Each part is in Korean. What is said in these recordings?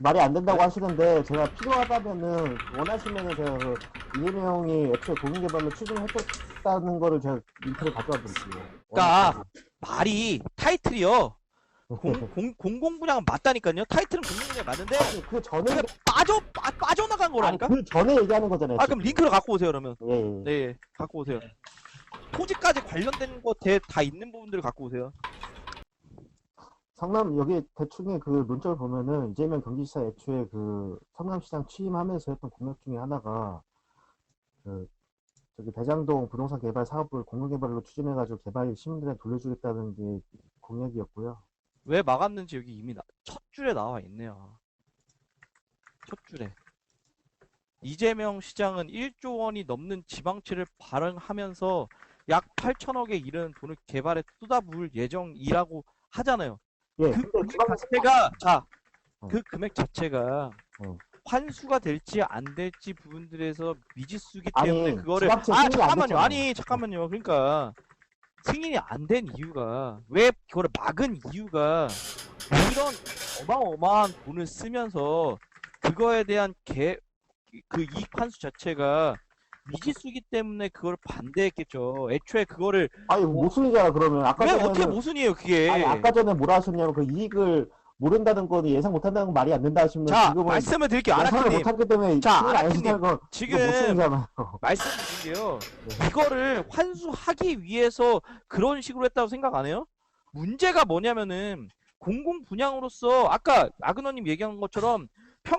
말이 안 된다고 하시는데 제가 필요하다면은 원하시면은 제가 그 이재명이 애초에 공인개발로 추진했었다는 거를 제가 링크를 가져와 드릴게요. 그러니까 말이 타이틀이요. 공공분야가 맞다니까요. 타이틀은 공공분야 맞는데 그 전에 그게 빠져나간 아니 거라니까. 그 전에 얘기하는 거잖아요. 아 그럼 링크를 갖고 오세요 그러면. 예, 예. 네, 갖고 오세요. 토지까지 관련된 거 다 있는 부분들을 갖고 오세요. 성남 여기 대충의 그 논점을 보면은 이재명 경기지사 애초에 그 성남시장 취임하면서 했던 공약 중에 하나가 그 저기 대장동 부동산 개발 사업을 공공개발로 추진해가지고 개발 시민들한테 돌려주겠다는 게 공약이었고요. 왜 막았는지 여기 이미 첫 줄에 나와 있네요. 첫 줄에. 이재명 시장은 1조 원이 넘는 지방채를 발행하면서 약 8천억에 이르는 돈을 개발에 쏟아부을 예정이라고 하잖아요. 예, 그 근데 금액 지방 자체가 어. 그 금액 자체가 어. 환수가 될지 안 될지 부분들에서 미지수기 아니, 때문에 그거를 지방채 승인이 안 잠깐만요. 됐잖아요. 아니 잠깐만요. 그러니까 승인이 안 된 이유가 왜 그거를 막은 이유가 이런 어마어마한 돈을 쓰면서 그거에 대한 그 이익 환수 자체가 미지수기 때문에 그걸 반대했겠죠. 애초에 그거를 아니 모순이잖아 그러면. 아까 왜 전에는 어떻게 모순이에요 그게. 아니 아까 전에 뭐라 하셨냐면 그 이익을 모른다는 거는 예상 못한다는 건 말이 안 된다 하시면 자 지금은 말씀을 드릴게요. 예상을 아나키님 못하기 때문에 자, 승인 안 아나키님, 해준다는 건 지금 이거 모순이잖아요. 말씀드린 게요. 네. 이거를 환수하기 위해서 그런 식으로 했다고 생각 안 해요? 문제가 뭐냐면은 공공 분양으로서 아까 아그너님 얘기한 것처럼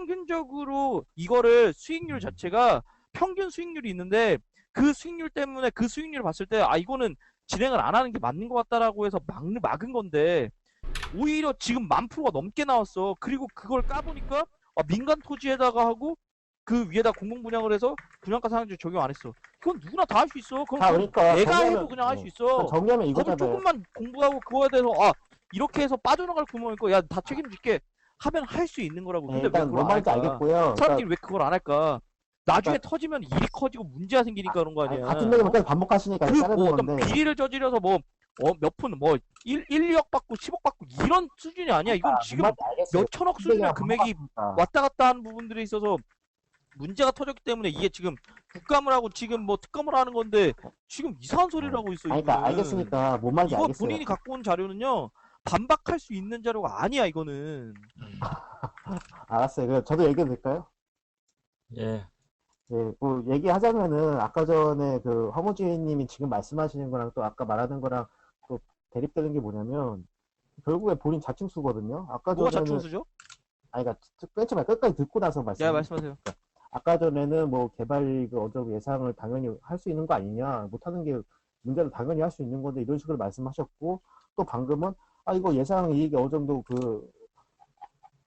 평균적으로 이거를 수익률 자체가 평균 수익률이 있는데 그 수익률 때문에 그 수익률을 봤을 때 아 이거는 진행을 안 하는 게 맞는 것 같다라고 해서 막은 건데 오히려 지금 10,000%가 넘게 나왔어. 그리고 그걸 까보니까 민간 토지에다가 하고 그 위에다 공공 분양을 해서 분양가 상한제 적용 안 했어. 그건 누구나 다 할 수 있어. 그건 자, 그러니까 내가 정리하면- 해도 그냥 할 수 있어. 정리하면 법을 이거잖아요. 조금만 공부하고 그거에 대해서 이렇게 해서 빠져나갈 구멍이 있고 야 다 책임질게 하면 할 수 있는 거라고. 네, 근데 왜 일단 그걸 뭔 안 말인지 할까? 알겠고요. 사람들이 왜 그걸 안 할까? 나중에 그러니까- 터지면 일이 커지고 문제가 생기니까 그런 거 아니야. 같은 얘기만 계속 반복하시니까 그 자르는 뭐 어떤 건데. 비리를 저지려서 몇 푼, 1, 2억 받고 10억 받고 이런 수준이 아니야. 이건 지금 뭔 말인지 알겠어요. 몇 천억 수준의 그냥 금액이 반복하시니까. 왔다 갔다 하는 부분들에 있어서 문제가 터졌기 때문에 이게 지금 국감을 하고 지금 뭐 특검을 하는 건데 지금 이상한 소리를 하고 있어. 아니, 그러니까 이거는. 알겠으니까 뭔 말인지 이거 알겠어요. 본인이 갖고 온 자료는요. 반박할 수 있는 자료가 아니야 이거는. 알았어요. 저도 얘기해도 될까요? 예. 예, 뭐 얘기하자면은 아까 전에 그 허무주의님이 지금 말씀하시는 거랑 또 아까 말하는 거랑 또 대립되는 게 뭐냐면 결국에 본인 자충수거든요. 아까 뭐가 전에는 자충수죠? 아니 그러니까 맨 처음에 끝까지 듣고 나서 야 말씀하세요. 아까 전에는 뭐 개발이익을 어느 정도 예상을 당연히 할 수 있는 거 아니냐, 못하는 게 문제는 당연히 할 수 있는 건데 이런 식으로 말씀하셨고, 또 방금은 이거 예상 이익이 어느 정도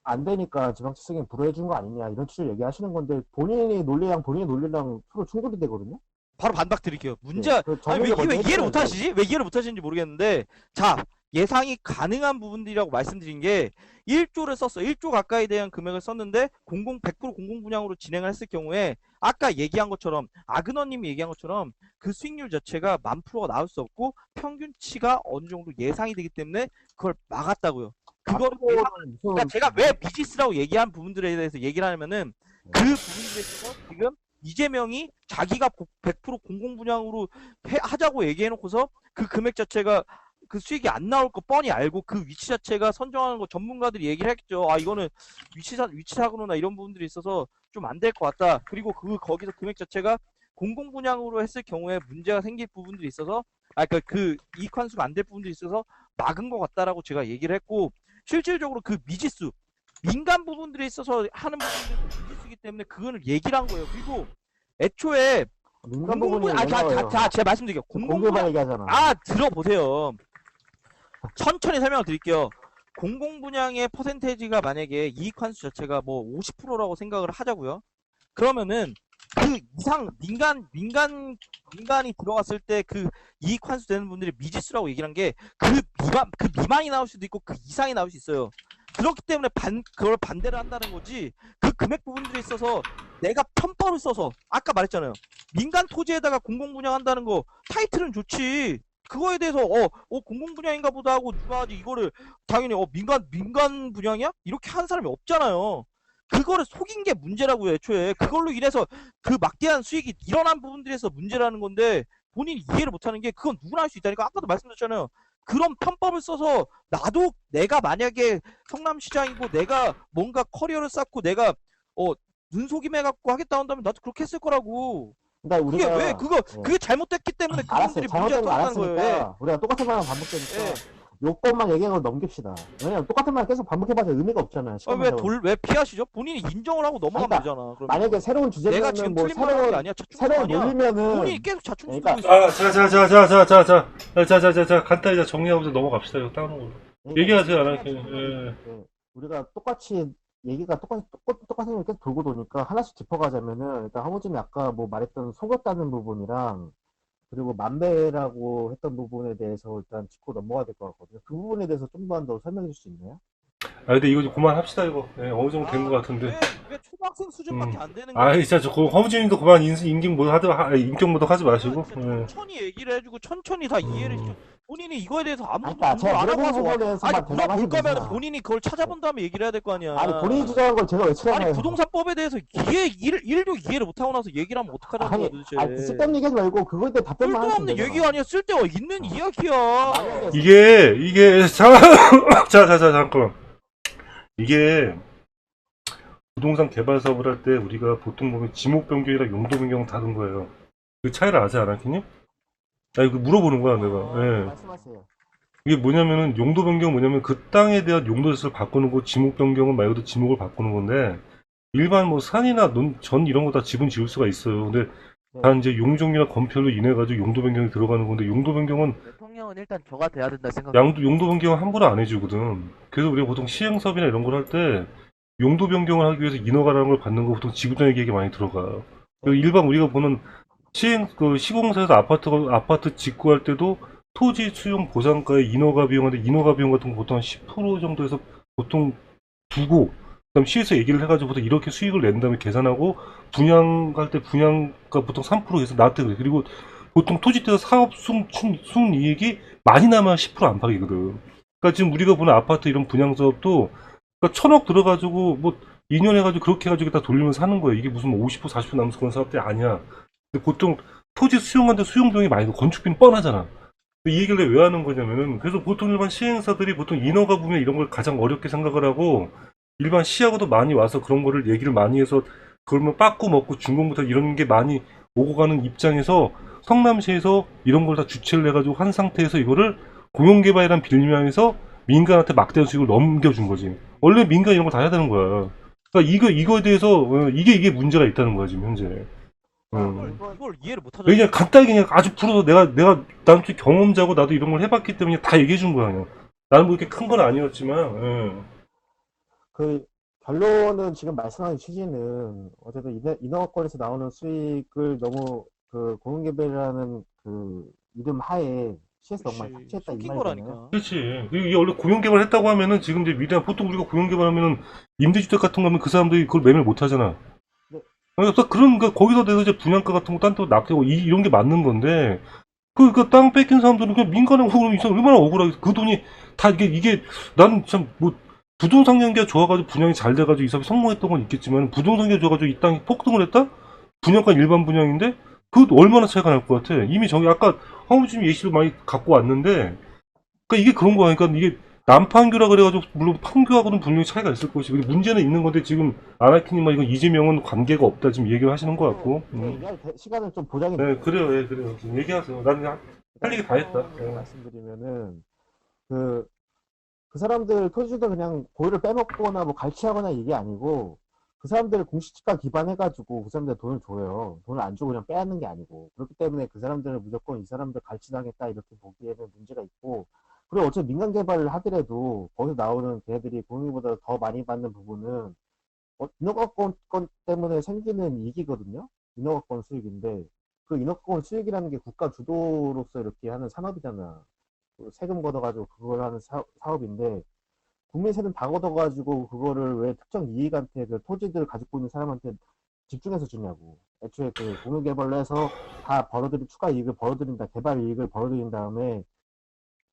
안 되니까 지방채 승인 불허해 준 거 아니냐 이런 취지를 얘기하시는 건데 본인의 논리랑 서로 충돌이 되거든요. 바로 반박 드릴게요. 문제 그 아니 왜 정리를 먼저 이해를 못 해주셔야죠. 하시지? 왜 이해를 못 하시는지 모르겠는데 자 예상이 가능한 부분들이라고 말씀드린 게 1조를 썼어. 1조 가까이 대한 금액을 썼는데 100% 공공 분양으로 진행을 했을 경우에 아까 얘기한 것처럼 아그너님이 얘기한 것처럼 그 수익률 자체가 10,000%가 나올 수 없고 평균치가 어느 정도 예상이 되기 때문에 그걸 막았다고요. 그거를 그러니까 제가 왜 미지스라고 얘기한 부분들에 대해서 얘기를 하냐면은 그 부분들에 있어서 지금 이재명이 자기가 100% 공공 분양으로 하자고 얘기해놓고서 그 금액 자체가 그 수익이 안 나올 거 뻔히 알고 그 위치 자체가 선정하는 거 전문가들이 얘기를 했겠죠. 이거는 위치사고나 이런 부분들이 있어서 좀 안 될 것 같다. 그리고 거기서 금액 자체가 공공 분양으로 했을 경우에 문제가 생길 부분들이 있어서 그 이익 환수가 안 될 부분들이 있어서 막은 것 같다라고 제가 얘기를 했고, 실질적으로 그 미지수 민간 부분들에 있어서 하는 부분들도 미지수이기 때문에 그거는 얘기를 한 거예요. 그리고 애초에 민간 부분이 왜 나와요? 제가 말씀드릴게요. 공개발 얘기하잖아. 들어보세요. 천천히 설명을 드릴게요. 공공 분양의 퍼센테이지가 만약에 이익 환수 자체가 뭐 50%라고 생각을 하자고요. 그러면은 그 이상 민간이 들어갔을 때 그 이익 환수 되는 분들이 미지수라고 얘기를 한 게 그 미만이 나올 수도 있고 그 이상이 나올 수 있어요. 그렇기 때문에 그걸 반대를 한다는 거지. 그 금액 부분들에 있어서 내가 편법을 써서 아까 말했잖아요. 민간 토지에다가 공공 분양한다는 거 타이틀은 좋지. 그거에 대해서 공공 분야인가 보다 하고 누가 하지 이거를 당연히 민간 분야냐 이렇게 하는 사람이 없잖아요. 그거를 속인 게 문제라고요, 애초에. 그걸로 인해서 그 막대한 수익이 일어난 부분들에서 문제라는 건데 본인이 이해를 못하는 게 그건 누구나 할 수 있다니까. 아까도 말씀드렸잖아요. 그런 편법을 써서 나도 내가 만약에 성남시장이고 내가 뭔가 커리어를 쌓고 내가 어 눈속임 해갖고 하겠다 한다면 나도 그렇게 했을 거라고. 그러니까 그게 왜 우리가 예. 그게 잘못됐기 때문에 알았어요. 그분들이 문제가 잘못된 거 터졌다는 거예요. 예. 알았으니까 우리가 똑같은 말만 반복되니까 예. 요것만 얘기하고 넘깁시다. 왜냐면 똑같은 말 계속 반복해봐서 의미가 없잖아요. 시간만 세워. 왜 피하시죠? 본인이 인정을 하고 넘어가면 그러니까 되잖아. 그러면 만약에 새로운 내가 주제면은 지금 뭐 틀린 말 하는 게 새로운 아니야. 자충수가 아니야. 놀리면은 본인이 계속 자충수 그러니까 들고 있어. 자, 간단히 이제 정리하면서 넘어갑시다. 이거 다른 걸로. 얘기하세요, 안 할게요. 예. 예. 우리가 똑같이 얘기가 똑같은 게 계속 돌고 도니까 하나씩 짚어가자면은 일단 하무님이 아까 뭐 말했던 속였다는 부분이랑 그리고 만배라고 했던 부분에 대해서 일단 짚고 넘어가야 될 것 같거든요. 그 부분에 대해서 좀 더 설명해 줄 수 있나요? 근데 이거 좀 그만합시다, 이거. 예, 어느 정도 된 것 같은데. 왜 초등학생 수준밖에 안 되는 아, 거야? 진짜, 허무진님도 그만 인격 모독 하지 마시고. 진짜 예. 천천히 얘기를 해주고 천천히 다 이해를 시켜. 본인이 이거에 대해서 아무것도 그러니까 공부를 제가 안 하고 물어본 와서 부분에서만 아니 대답하시면 물어볼 거면 되잖아. 본인이 그걸 찾아본 다음에 얘기를 해야 될 거 아니야. 아니 본인이 주장한 걸 제가 왜 아니 찾아봐요? 부동산법에 대해서 일도 이해를 못하고 나서 얘기를 하면 어떡하자는 거야 도대체. 아니 쓸데없는 얘기하지 말고 그거에 대해 답변만 하시면 쓸데없는 되잖아. 얘기가 아니야. 쓸데가 있는 이야기야. 만약에 잠깐만. 이게, 부동산 개발 사업을 할 때 우리가 보통 보면 지목 변경이랑 용도 변경은 다른 거예요. 그 차이를 아세요, 아나키님? 나 이거 물어보는 거야, 내가. 예. 말씀하세요. 이게 뭐냐면은, 용도 변경은 뭐냐면 그 땅에 대한 용도 자체를 바꾸는 거, 지목 변경은 말 그대로 지목을 바꾸는 건데, 일반 뭐 산이나 전 이런 거 다 지분 지을 수가 있어요. 근데 단 이제 용적이나 건폐로 인해 가지고 용도 변경이 들어가는 건데, 용도 변경은 대통령은 일단 저가 돼야 된다 생각해요. 용도 변경은 함부로 안 해주거든. 그래서 우리가 보통 시행 사업이나 이런 걸 할 때 용도 변경을 하기 위해서 인허가라는 걸 받는 거 보통 지구단위 계획에 많이 들어가. 그리고 일반 우리가 보는 시공사에서 아파트 짓고 할 때도 토지 수용 보상가의 인허가 비용인데, 인허가 비용 같은 거 보통 한 10% 정도에서 보통 두고, 그다음 시에서 얘기를 해가지고 보통 이렇게 수익을 낸 다음에 계산하고, 분양할 때 분양가 보통 3%에서 나한테 그래. 그리고 보통 토지대에서 사업 순이익이 많이 나면 10% 안팎이거든. 그러니까 지금 우리가 보는 아파트 이런 분양 사업도, 그러니까 1,000억 들어가지고 뭐 2년 해가지고 그렇게 해가지고 다 돌리면서 하는 거예요. 이게 무슨 뭐 50% 40% 남는 그런 사업들이 아니야. 근데 보통 토지 수용하는데 수용 비용이 많이 들고 건축비는 뻔하잖아. 이 얘기를 왜 하는 거냐면은, 그래서 보통 일반 시행사들이 보통 인허가 부분 이런 걸 가장 어렵게 생각을 하고, 일반 시하고도 많이 와서 그런 거를 얘기를 많이 해서, 그러면 빠꾸 먹고 준공부터 이런 게 많이 오고 가는 입장에서, 성남시에서 이런 걸 다 주체를 해가지고 한 상태에서 이거를 공영개발이란 빌미하면서 민간한테 막대한 수익을 넘겨준 거지. 원래 민간 이런 거 다 해야 되는 거야. 그러니까 이거에 대해서 이게 문제가 있다는 거야 지금 현재. 이걸 이해를 못 하죠. 그냥 간단하게 그냥 아주 풀어서 나는 좀 경험자고 나도 이런 걸 해봤기 때문에 다 얘기해 준 거야 그냥. 나는 뭐 이렇게 큰 건 아니었지만. 그 결론은 지금 말씀하신 취지는 어쨌든 인허가권에서 나오는 수익을 너무 그 공영개발이라는 그 이름 하에 시에서 너무 많이 삭제했다 이 속인 말이잖아요. 거라니까. 그렇지. 그리고 이게 원래 공영개발 했다고 하면은 지금 이제 보통 우리가 공영개발하면은 임대주택 같은 거 하면 그 사람들이 그걸 매매를 못 하잖아. 네. 그러니까 거기서 내서 이제 분양가 같은 거 딴 데 납득하고 이런 게 맞는 건데, 그 땅 뺏긴 사람들은 그냥 민간에 오그러면 얼마나 억울하겠어. 그 돈이 다 이게 나는 참 뭐 부동산 경기가 좋아가지고 분양이 잘 돼가지고 이 사람이 성공했던 건 있겠지만, 부동산 경기가 좋아가지고 이 땅이 폭등을 했다? 분양가 일반 분양인데 그 얼마나 차이가 날 것 같아. 이미 저기 아까 황무님 예시를 많이 갖고 왔는데, 그러니까 이게 그런 거야. 그러니까 이게 남판교라 그래가지고 물론 판교하고는 분명히 차이가 있을 것이고, 근데 문제는 있는 건데 지금 아나키님과 이건 이재명은 관계가 없다 지금 얘기를 하시는 것 같고. 얘기할 시간을 좀 보장해 네, 그래요, 예, 그래요. 지금 얘기하세요. 나는 할 얘기 다 했다. 말씀드리면은 그 사람들 토지도 그냥 고의를 빼먹거나 뭐 갈취하거나 이게 아니고 그 사람들 공시지가 기반해가지고 그 사람들 돈을 줘요. 돈을 안 주고 그냥 빼앗는 게 아니고 그렇기 때문에 그 사람들을 무조건 이 사람들 갈취당했다 이렇게 보기에는 문제가 있고, 그리고 어차피 민간 개발을 하더라도 거기서 나오는 걔들이 공유보다 더 많이 받는 부분은 인허가권 때문에 생기는 이익이거든요. 인허가권 수익인데 그 인허가권 수익이라는 게 국가 주도로서 이렇게 하는 산업이잖아. 세금 걷어가지고 그걸 하는 사업인데 국민 세금 다 걷어가지고 그거를 왜 특정 이익한테 그 토지들 가지고 있는 사람한테 집중해서 주냐고. 애초에 그 공유 개발로 해서 다 벌어들인 추가 이익을 벌어들인다, 개발 이익을 벌어들인 다음에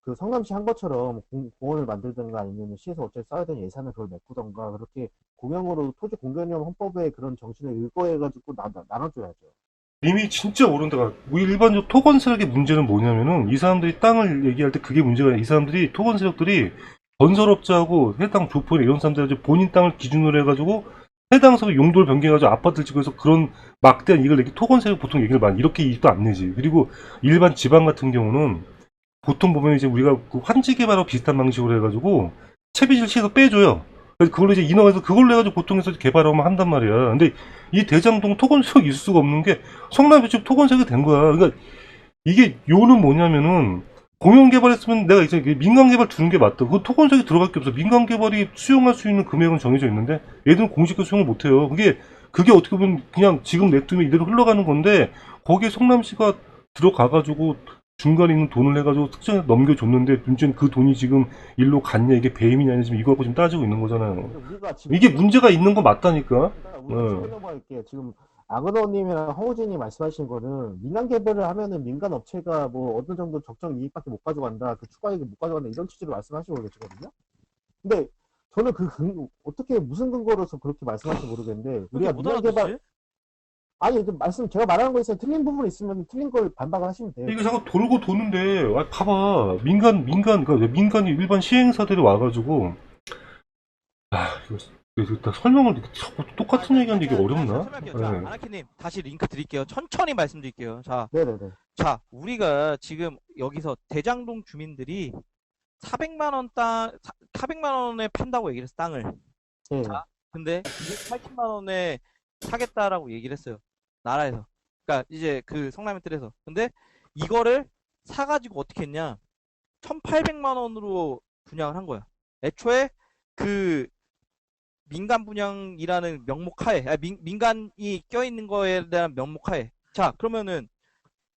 그 성남시 한 것처럼 공원을 만들든가 아니면 시에서 어차피 써야 되는 예산을 그걸 메꾸던가 그렇게 공영으로 토지 공개념 헌법의 그런 정신을 일거해가지고 나눠줘야죠. 님이 진짜 옳은 데가 우리 일반적 토건 세력의 문제는 뭐냐면은 이 사람들이 땅을 얘기할 때 그게 문제가 아니라 이 사람들이 토건 세력들이 건설업자하고 해당 조포나 이런 사람들이 본인 땅을 기준으로 해가지고 해당 사업 용도를 변경해가지고 아파트를 짓고 해서 그런 막대한 이익을 내기 토건 세력 보통 얘기를 많이 이렇게 이익도 안 내지. 그리고 일반 지방 같은 경우는 보통 보면 이제 우리가 그 환지 개발하고 비슷한 방식으로 해가지고 채비를 시에서 빼줘요. 그래서 그걸로 이제 인허가해서 그걸로 해가지고 보통 해서 개발하면 한단 말이야. 근데 이 대장동 토건세력이 있을 수가 없는 게 성남이 지금 토건세력이 된 거야. 그러니까 이게 요는 뭐냐면은 공영 개발했으면 내가 이제 민간 개발 두는 게 맞다. 그 토건세력이 들어갈 게 없어. 민간 개발이 수용할 수 있는 금액은 정해져 있는데 얘들은 공시가 수용을 못 해요. 그게 어떻게 보면 그냥 지금 냅두면 이대로 흘러가는 건데 거기에 성남시가 들어가가지고 중간에 있는 돈을 해가지고 특정에 넘겨줬는데 문제는 그 돈이 지금 일로 갔냐 이게 배임이냐 아니냐 지금 이거 갖고 지금 따지고 있는 거잖아요. 근데 우리가 지금 이게 문제가 있는 거 맞다니까. 우리가 지금 넘어갈게. 지금 아그노님이랑 허우진이 말씀하신 거는 민간 개발을 하면은 민간 업체가 뭐 어느 정도 적정 이익밖에 못 가져간다, 그 추가 이익을 못 가져간다 이런 취지로 말씀하시고 계시거든요. 근데 저는 어떻게 무슨 근거로서 그렇게 말씀하실지 모르겠는데 우리가 못 민간 개발 알아듣지? 아니 그 말씀 제가 말하는 거 있으면 틀린 부분 있으면 틀린 걸 반박을 하시면 돼요. 이게 자꾸 돌고 도는데 봐봐 그러니까 민간이 일반 시행사들이 와가지고 이거 다 설명을 이렇게 자꾸 똑같은 얘기하는데 이게 어렵나? 설명할게요. 자, 네. 아나키님 다시 링크 드릴게요. 천천히 말씀드릴게요. 네네네. 자, 우리가 지금 여기서 대장동 주민들이 400만 원 400만 원에 판다고 얘기를 했어, 땅을. 네. 자, 근데 280만 원에 사겠다라고 얘기를 했어요. 나라에서. 그러니까 이제 그 성남의뜰에서. 근데 이거를 사가지고 어떻게 했냐? 1,800만 원으로 분양을 한 거야. 애초에 그 민간 분양이라는 명목 하에, 민간이 껴있는 거에 대한 명목 하에. 자, 그러면은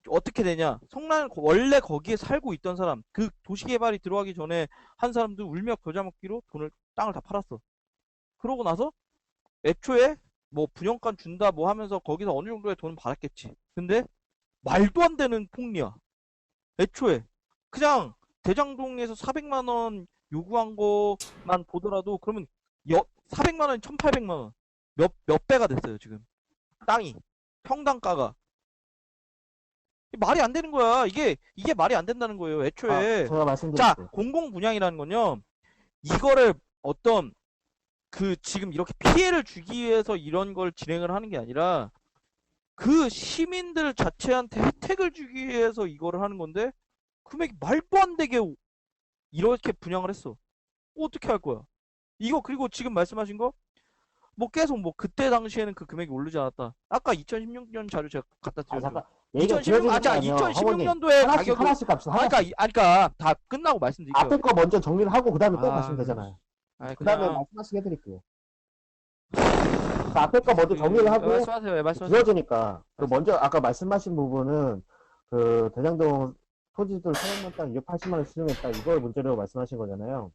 어떻게 되냐? 성남 원래 거기에 살고 있던 사람, 그 도시개발이 들어가기 전에 한 사람들 울며 겨자 먹기로 땅을 다 팔았어. 그러고 나서 애초에 뭐 분양권 준다 뭐 하면서 거기서 어느 정도의 돈은 받았겠지. 근데 말도 안 되는 폭리야. 애초에 그냥 대장동에서 400만 원 요구한 거만 보더라도 그러면 400만 원, 1,800만 원. 몇 배가 됐어요, 지금. 땅이. 평당가가. 말이 안 되는 거야. 이게 말이 안 된다는 거예요. 애초에. 제가 자, 말씀드릴게요. 공공분양이라는 건요. 이거를 어떤 지금 이렇게 피해를 주기 위해서 이런 걸 진행을 하는 게 아니라 그 시민들 자체한테 혜택을 주기 위해서 이거를 하는 건데 금액이 말도 안 되게 이렇게 분양을 했어. 어떻게 할 거야? 이거 그리고 지금 말씀하신 거 뭐 계속 뭐 그때 당시에는 그 금액이 오르지 않았다. 아까 2016년 자료 제가 갖다 아, 드렸죠. 잠깐. 얘기가 2016, 길어지는 게 자, 아니에요. 2016년도에 가격이 하나씩 갑시다. 하나씩. 그러니까 다 끝나고 말씀드릴게요. 앞에 거 먼저 정리를 하고 그 다음에 또 아, 가시면 되잖아요. 아니, 그 다음에 그냥 말씀하시게 해드릴게요. 그 앞에 거 먼저 정리를 하고 말씀하세요. 말씀하세요. 길어지니까 그 먼저 아까 말씀하신 부분은 그 대장동 토지들 400만 땅 280만 원 수령했다 이걸 문제로 말씀하신 거잖아요.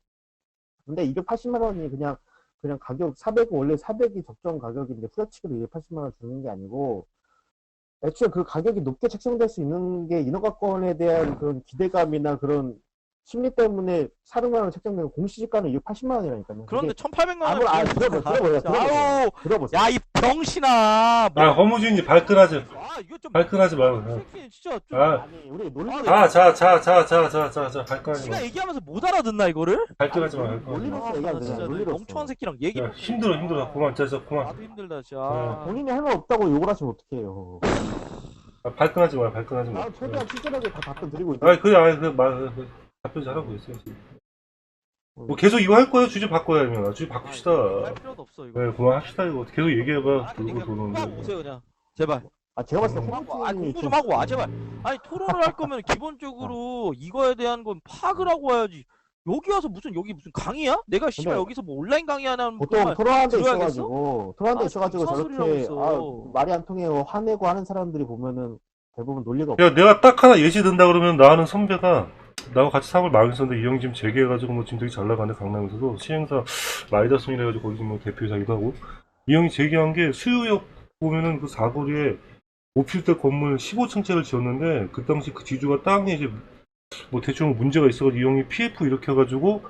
근데 280만 원이 그냥 가격 400 원래 400이 적정 가격인데 후려치기로 280만 원 주는 게 아니고 애초에 그 가격이 높게 책정될 수 있는 게 인허가권에 대한 그런 기대감이나 그런 심리 때문에 400만 원 책정되는 공시지가는 280만 원이라니까요. 그런데 1,800만 원. 들어보세요. 들어보세요. 야, 이 병신아. 아 허무진이 발끈하지 이거 좀 발끈하지 말고. 이 새끼 진짜 좀 아니 우리 논리로 자 발끈하지 지가 마. 얘기하면서 못 알아듣나 이거를? 발끈하지 마. 발끈하지 마. 논리로서 얘기하면 나 진짜 되잖아요. 논리로서. 멍청한 새끼랑 얘기 야, 힘들어 그만 진짜 그만. 나도 힘들다 진짜. 본인이 할 말 없다고 욕을 하시면 어떡해요. 발끈하지 마. 아, 최대한 친절하게 다 답변 드리고 있는데. 답변 잘하고 있어요. 지금. 뭐 계속 이거 할 거야? 주제 바꿔야 주제 바꿉시다. 할 필요도 없어 이거. 네, 그만합시다 이거. 계속 얘기해봐. 아니, 돌고 공부 하고 도는데. 오세요 그냥. 제발. 제가 봤을 때 아니, 호루진이 공부 좀 하고 와 제발. 아니 토론을 할 거면 기본적으로 이거에 대한 건 파악을 하고 와야지. 여기 와서 무슨 강의야? 내가 씨발 근데 여기서 뭐 온라인 강의 하는 보통 토론하는 데 들어야겠어? 있어가지고 무슨 소리를 하고 저렇게 있어. 말이 안 통해요 화내고 하는 사람들이 보면은 대부분 논리가 없어. 야, 내가 딱 하나 예시 든다 그러면 나는 선배가 나하고 같이 사업을 많이 했었는데 이 형이 지금 재개해가지고 뭐 지금 되게 잘 나가네 강남에서도 시행사 라이더슨이라 해가지고 거기 지금 뭐 대표이사기도 하고 이 형이 재개한 게 수유역 보면은 그 사거리에 오피스텔 건물 15층짜리를 지었는데 그 당시 그 지주가 땅에 이제 뭐 대충 문제가 있어가지고 이 형이 PF 이렇게 해가지고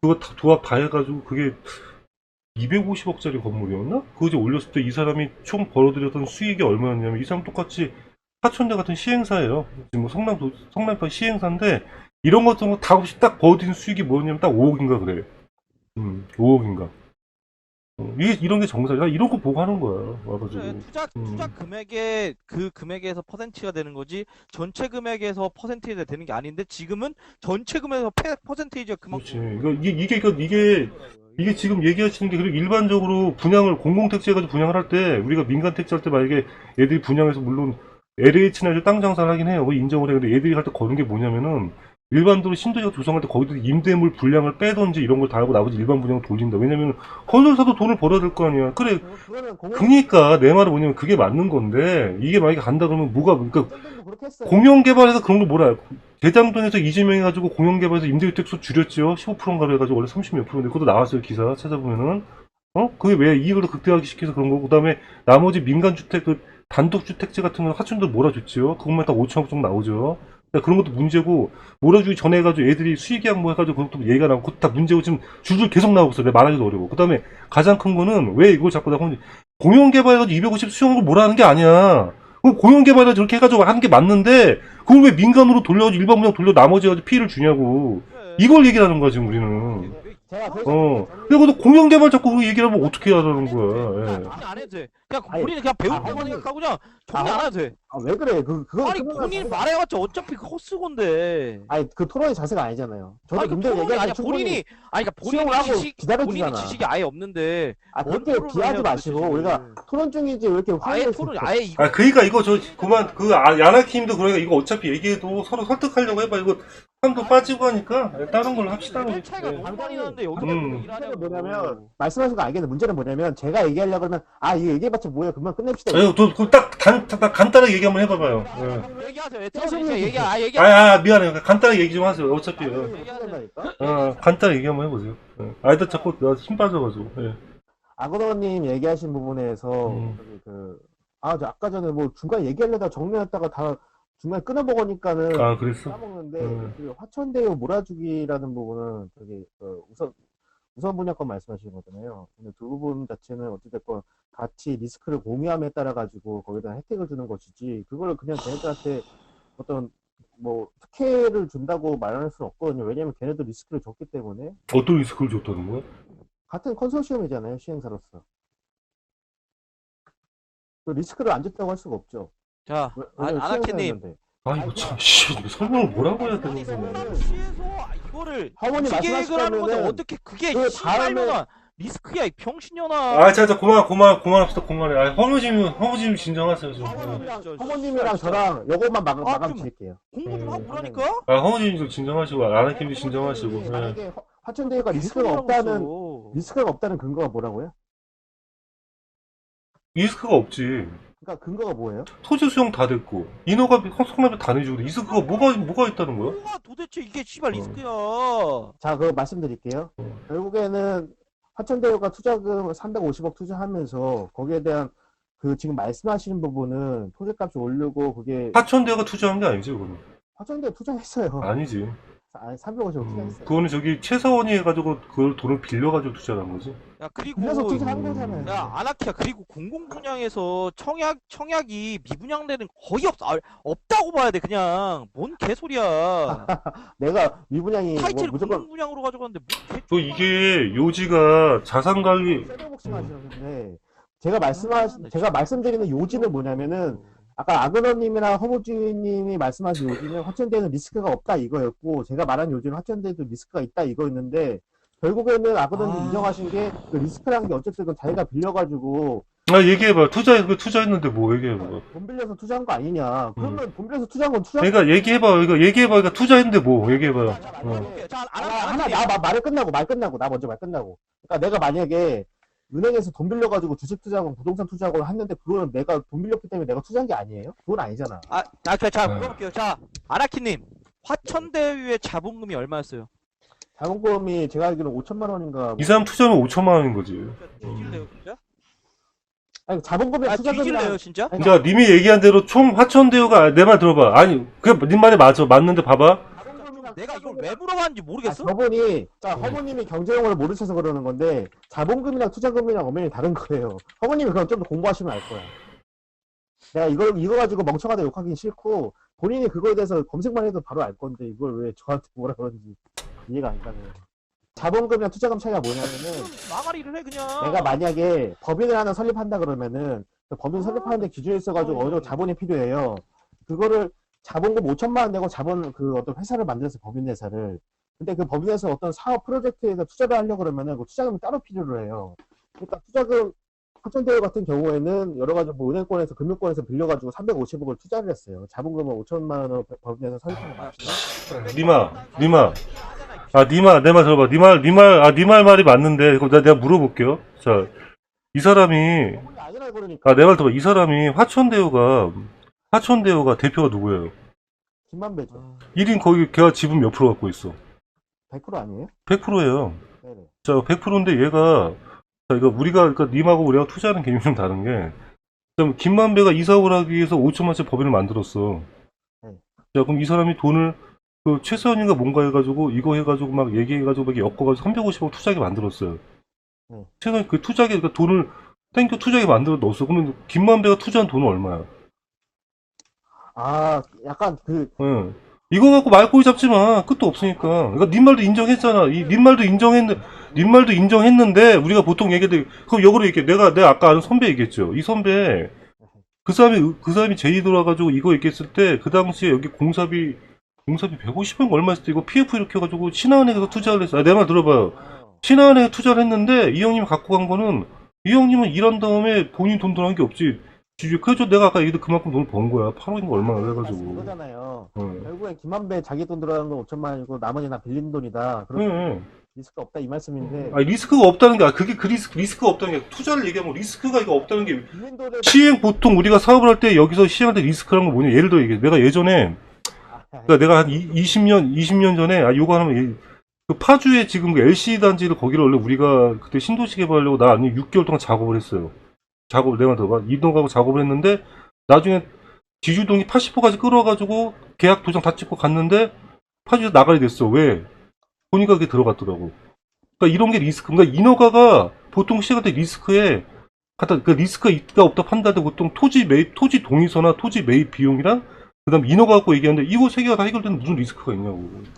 그거 다 도합 다 해가지고 그게 250억짜리 건물이었나? 그거 이제 올렸을 때 이 사람이 총 벌어들였던 수익이 얼마였냐면 이 사람 똑같이 하천대 같은 시행사예요. 지금 뭐 성남파 시행사인데 이런 것 같은 거 다 없이 딱 벌어들인 수익이 뭐였냐면 딱 5억인가 그래. 5억인가. 이게 이런 게 정상이야. 이런 거 보고 하는 거야. 와가지고. 그래, 투자 금액의 그 금액에서 퍼센트가 되는 거지 전체 금액에서 퍼센테이지가 되는 게 아닌데 지금은 전체 금액에서 퍼센테이지가 그렇지. 그만큼 이게 지금 얘기하시는 게 그리고 일반적으로 분양을 공공택지 해가지고 분양을 할 때 우리가 민간 택지 할 때 만약에 애들이 분양해서 물론 LH나 땅 장사를 하긴 해요. 인정을 해. 근데 애들이 할 때 거는 게 뭐냐면은 일반적으로 신도시가 조성할 때 거기도 임대물 분량을 빼던지 이런 걸 다 하고 나머지 일반 분양을 돌린다. 왜냐면 건설사도 돈을 벌어야 될 거 아니야. 그래. 그거는 그니까 내 말은 뭐냐면 그게 맞는 건데 이게 만약에 간다 그러면 그러니까 공공도 그렇게 했어요. 공영개발에서 그런 거 뭐라 대장동에서 이재명해가지고 공영개발에서 임대주택수 줄였죠. 15%인가 해가지고 원래 30몇 프로인데 그것도 나왔어요. 기사 찾아보면은 그게 왜 이익을 극대화하기 시켜서 그런 거고 그다음에 나머지 민간주택 그 단독주택지 같은 건 하천도 몰아줬죠. 그것만 딱 5천억 정도 나오죠. 그러니까 그런 것도 문제고 몰아주기 전에 해가지고 애들이 수익계약 뭐 해가지고 그것도 얘기가 나오고 그것도 다 문제고 지금 줄줄 계속 나오고 있어. 내가 말하기도 어려워. 그다음에 가장 큰 거는 왜 이걸 자꾸 나오는지 공영개발해가지고 250 수용을 몰아하는 게 아니야. 공영개발을 저렇게 해가지고 하는 게 맞는데 그걸 왜 민간으로 돌려가지고 일반 분양 돌려 나머지 가지고 피해를 주냐고. 이걸 얘기하는 거야 지금 우리는. 제가 그리고 너 공영개발 자꾸 그 얘기를 하면 어떻게 하라는 거야. 예. 정리 안 해도 돼. 그냥 아니, 본인이 그냥 배울 때만 아버님. 생각하고 그냥 정리 안 해도 돼. 왜 그래? 그거 아니 본인 말해봤자 어차피 헛수건데. 아니 그 토론의 자세가 아니잖아요. 저도 아니 그 문제를 토론이 아니야. 얘기하면 충분히 본인이 아니 그러니까 수용을 본인이 하고 지식 본인이 기다려주잖아. 지식이 아예 없는데 뭔 그렇게 토론을 비하지 해요, 마시고 도대체. 우리가 토론 중이지 왜 이렇게 아예 화를 토론 내시고. 아예 이거 그러니까 이거 저 그만 야나킴도 그러니까 이거 어차피 얘기해도 서로 설득하려고 해봐. 이거 사람도 빠지고 하니까 다른 걸로 합시다. 레벨 우리. 차이가 예. 너무 많이 나는데 여기서 음. 일하냐고. 문제는 뭐냐면 말씀하신 거 알겠는데 문제는 뭐냐면 제가 얘기하려고 그러면 이거 얘기해봤자 뭐야 그만 끝냅시다. 딱 간단하게 얘기 한번 해봐봐요. 예. 얘기하세요. 짜증나게. 얘기. 미안해요. 간단하게 얘기 좀 하세요. 어차피. 간단하게 얘기 한번 해보세요. 예. 일단 자꾸 나 힘 빠져가지고. 예. 아그로님 얘기하신 부분에서 음. 저 아까 전에 뭐 중간에 얘기하려다 정리했다가 다 중간에 끊어먹으니까는 그랬어? 까먹는데 음. 화천대유 몰아주기라는 부분은 우선 분양권 말씀하시는 거잖아요. 근데 그 부분 자체는 어찌됐건 같이 리스크를 공유함에 따라 가지고 거기다 혜택을 주는 것이지 그걸 그냥 걔네들한테 어떤 뭐 특혜를 준다고 말할 수는 없거든요. 왜냐면 걔네도 리스크를 줬기 때문에 어떤 리스크를 줬다는 거야? 같은 컨소시엄이잖아요. 시행사로서 그 리스크를 안 줬다고 할 수가 없죠. 자, 왜냐면 아나키님. 시행사였는데. 이거 참, 이거 설명을 뭐라고 해야 되는 아니 거야? 성남시에서 이거를 하모님 기계획을 하는 건데 말씀하시자면은 어떻게 그게 그 씨발년아 리스크야 이 병신년아. 그만합시다. 그만해. 허무짐 진정하세요, 좀. 사모님이랑 저랑 요것만 마감 좀- 드릴게요. 공부 좀 하고 네. 그러니까. 허무짐 좀 진정하시고, 아나킴도 진정하시고. 예. 만약에 화천대유가 리스크가 없다는 근거가 뭐라고요? 리스크가 없지. 그러니까 근거가 뭐예요? 토지 수용 다 됐고, 인허가 성납이 다 내주고, 리스크가 뭐가 있다는 거야? 뭐가 도대체 이게 씨발 어. 리스크야. 자, 그거 말씀드릴게요. 결국에는 화천대유가 투자금 350억 투자하면서 거기에 대한 그 지금 말씀하시는 부분은 토지값이 오르고 그게 하천대가 투자한 게 아니지, 그거는. 화천대유 투자했어요. 아니지. 350억 투자했어요. 그거는 저기 최서원이 해가지고 그걸 돈을 빌려가지고 투자한 거지. 야 그리고 빌려서 투자한 거잖아요. 야 아나키야 그리고 공공분양에서 청약이 미분양되는 거의 없다고 봐야 돼 그냥 뭔 개소리야. 내가 미분양이 뭐 타이틀 무조건 공공분양으로 가져갔는데 뭔 또 이게 요지가 자산관리, 세대복싱 하시는데 제가 말씀드리는 요지는 뭐냐면은 아까 아그너님이랑 허무주님이 말씀하신 요지는 화천대유는 리스크가 없다 이거였고 제가 말한 요지는 화천대유도 리스크가 있다 이거였는데 결국에는 아그너님 인정하신 게 그 리스크라는 게 어쨌든 자기가 빌려가지고 얘기해봐. 투자했는데 뭐, 얘기해봐. 돈 빌려서 투자한 거 아니냐. 그러면 돈 빌려서 투자한 건 투자. 그러니까 얘기해봐. 그러니까 투자했는데 뭐, 얘기해봐요. 자 말 끝나고 나 먼저 말 끝나고. 그러니까 내가 만약에 은행에서 돈 빌려가지고 주식 투자하고 부동산 투자하고 했는데 그거는 내가 돈 빌렸기 때문에 내가 투자한 게 아니에요? 그건 아니잖아. 자 물어볼게요. 자 아나키님 화천대유의 자본금이 얼마였어요? 자본금이 제가 알기로는 5천만 원인가. 이 사람 투자하면 5천만 원인 거지. 뒤질래요 진짜? 아니, 자본금이랑 아, 투자금이랑 뒤질래요, 진짜? 아니, 그러니까 님이 얘기한 대로 총 화천대유가 내 말 들어봐. 아니 그게 님 말이 맞아. 맞는데 봐봐. 자본금이랑 내가 이걸 투자금이랑- 왜 물어봤는지 아, 모르겠어? 저분이 자 허무님이 경제용어를 모르셔서 그러는 건데 자본금이랑 투자금이랑 엄연히 다른 거예요. 허무님이 그럼 좀 더 공부하시면 알 거야. 내가 이거 가지고 멍청하다 욕하긴 싫고 본인이 그거에 대해서 검색만 해도 바로 알 건데 이걸 왜 저한테 뭐라 그러는지 이해가 안 가네요. 자본금이랑 투자금 차이가 뭐냐면은 마가리를 해 그냥. 내가 만약에 법인을 하나 설립한다 그러면은 그 법인 설립하는데 기준이 있어가지고 어느 정도 자본이 필요해요. 그거를 자본금 5천만 원 내고 자본 그 어떤 회사를 만들어서 법인 회사를. 근데 그 법인 회사 어떤 사업 프로젝트에서 투자를 하려고 그러면은 그 투자금이 따로 필요로 해요. 그러니까 투자금 화천대유 같은 경우에는 여러 가지 뭐 은행권에서 금융권에서 빌려가지고 350억을 투자를 했어요. 자본금은 5천만 원 법인 회사 설립한 거 맞죠? 니마. 아, 니마, 내 말 들어봐. 니 말 말이 맞는데, 그럼 내가 물어볼게요. 자, 이 사람이, 법인이 아니라 그러니까 아, 내 말 들어봐. 이 사람이 화천대유가 대표가 누구예요? 김만배죠. 1인 거기, 걔가 지분 몇 프로 갖고 있어? 100% 아니에요? 100%예요. 네네. 자, 100%인데 얘가, 자, 이거 그러니까 님하고 우리가 투자하는 개념이 좀 다른 게, 그럼 김만배가 이 사업을 하기 위해서 5천만짜리 법인을 만들었어. 네. 자, 그럼 이 사람이 돈을, 그 최서연인가 뭔가 해가지고 이거 해가지고 막 얘기해가지고 막 엮어가지고 350억 투자하게 만들었어요. 최서연 그 투자하게 그러니까 돈을 땡겨 투자하게 만들어 넣었어. 그러면 김만배가 투자한 돈은 얼마야? 아, 약간 그, 예. 이거 갖고 말꼬리 잡지 마. 끝도 없으니까. 그러니까 님 말도 인정했잖아. 님 말도 인정했는데 우리가 보통 얘기할 때 그럼 역으로 얘기해. 내가 아까 아는 선배 얘기했죠. 이 선배 그 사람이 제의 들어와가지고 이거 얘기했을 때 그 당시에 여기 공사비 150억 얼마 했을 때 이거 PF 이렇게 해가지고 신한은행에서 투자를 했어. 아, 내 말 들어봐요. 신한은행에 투자를 했는데 이 형님이 갖고 간 거는 이 형님은 일한 다음에 본인 돈 들어간 게 없지. 그래서 내가 아까 얘기도 그만큼 돈을 번 거야. 8억인가 얼마나 해가지고. 그거잖아요. 응. 결국엔 김만배 자기 돈 들어가는 건 5천만 원이고 나머지 나 빌린 돈이다. 그런 응. 리스크 없다 이 말씀인데 아니, 리스크가 없다는 게, 그게 그 리스크가 없다는 게, 투자를 얘기하면 리스크가 이거 없다는 게, 빌린 돈을 보통 우리가 사업을 할 때 여기서 시행할 때 리스크라는 건 뭐냐. 예를 들어 얘기해. 내가 예전에, 그러니까 내가 한 20년 전에, 요거 하면, 그 파주에 지금 그 LCD 단지를 거기를 원래 우리가 그때 신도시 개발하려고 나 아니 6개월 동안 작업을 했어요. 내가 들어봐. 이동하고 작업을 했는데, 나중에 지주동이 80%까지 끌어가지고 계약 도장 다 찍고 갔는데, 파주에서 나가야 됐어. 왜? 보니까 그게 들어갔더라고. 그러니까 이런 게 리스크. 그러니까 인허가가 보통 시작할 때 리스크에 그 리스크가 있다 없다 판단할 때 보통 토지 동의서나 토지 매입 비용이랑 그다음 인허가 갖고 얘기하는데 이거 세 개가 다 해결되는 무슨 리스크가 있냐고.